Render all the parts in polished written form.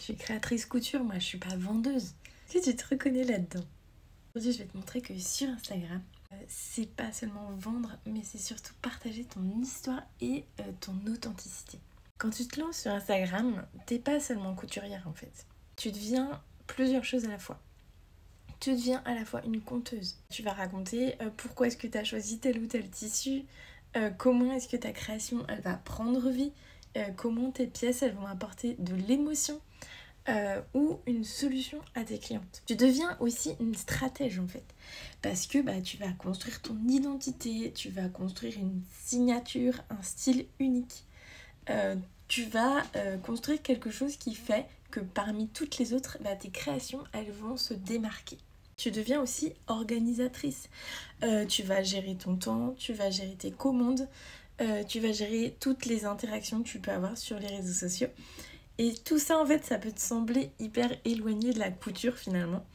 suis créatrice couture, moi je suis pas vendeuse. Est-ce que tu te reconnais là-dedans? Aujourd'hui je vais te montrer que sur Instagram, c'est pas seulement vendre, mais c'est surtout partager ton histoire et ton authenticité. Quand tu te lances sur Instagram, t'es pas seulement couturière en fait. Tu deviens plusieurs choses à la fois. Tu deviens à la fois une conteuse. Tu vas raconter pourquoi est-ce que tu as choisi tel ou tel tissu, comment est-ce que ta création elle va prendre vie, comment tes pièces elles vont apporter de l'émotion ou une solution à tes clientes. Tu deviens aussi une stratège en fait, parce que tu vas construire ton identité, tu vas construire une signature, un style unique. Tu vas construire quelque chose qui fait que parmi toutes les autres, tes créations elles vont se démarquer. Tu deviens aussi organisatrice. Tu vas gérer ton temps, tu vas gérer tes commandes, tu vas gérer toutes les interactions que tu peux avoir sur les réseaux sociaux. Et tout ça, en fait, ça peut te sembler hyper éloigné de la couture finalement.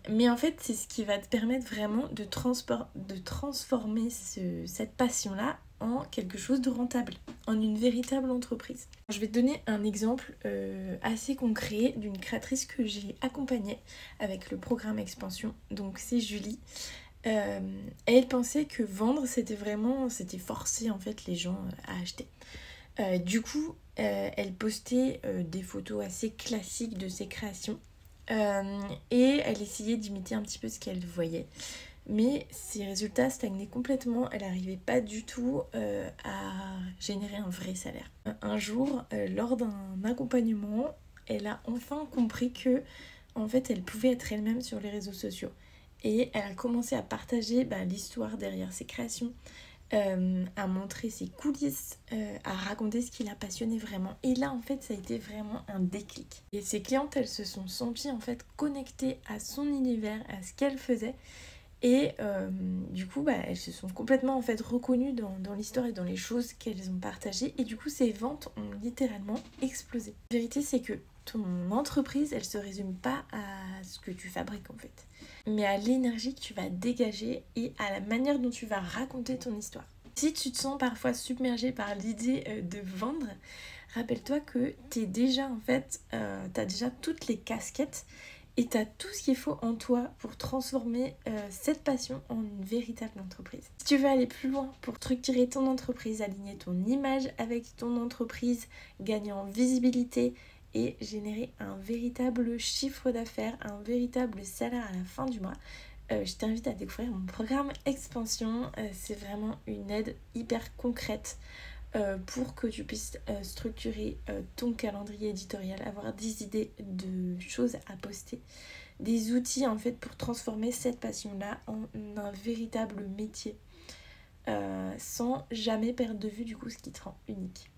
Mais en fait, c'est ce qui va te permettre vraiment de transformer cette passion-là en quelque chose de rentable, en une véritable entreprise. Je vais te donner un exemple assez concret d'une créatrice que j'ai accompagnée avec le programme Expansion. Donc c'est Julie. Elle pensait que vendre, c'était forcer en fait les gens à acheter. Du coup, elle postait des photos assez classiques de ses créations. Et elle essayait d'imiter un petit peu ce qu'elle voyait. Mais ses résultats stagnaient complètement, elle n'arrivait pas du tout à générer un vrai salaire. Un jour, lors d'un accompagnement, elle a enfin compris que en fait, elle pouvait être elle-même sur les réseaux sociaux. Et elle a commencé à partager l'histoire derrière ses créations, à montrer ses coulisses, à raconter ce qui la passionnait vraiment. Et là, en fait, ça a été vraiment un déclic. Et ses clientes, elles se sont senties en fait connectées à son univers, à ce qu'elle faisait. Et du coup, elles se sont complètement en fait reconnues dans l'histoire et dans les choses qu'elles ont partagées. Et du coup, ces ventes ont littéralement explosé. La vérité, c'est que ton entreprise, elle se résume pas à ce que tu fabriques en fait, mais à l'énergie que tu vas dégager et à la manière dont tu vas raconter ton histoire. Si tu te sens parfois submergé par l'idée de vendre, rappelle-toi que t'as déjà toutes les casquettes et tu as tout ce qu'il faut en toi pour transformer cette passion en une véritable entreprise. Si tu veux aller plus loin pour structurer ton entreprise, aligner ton image avec ton entreprise, gagner en visibilité et générer un véritable chiffre d'affaires, un véritable salaire à la fin du mois, je t'invite à découvrir mon programme Expansion. C'est vraiment une aide hyper concrète pour que tu puisses structurer ton calendrier éditorial, avoir des idées de choses à poster, des outils en fait pour transformer cette passion-là en un véritable métier sans jamais perdre de vue du coup ce qui te rend unique.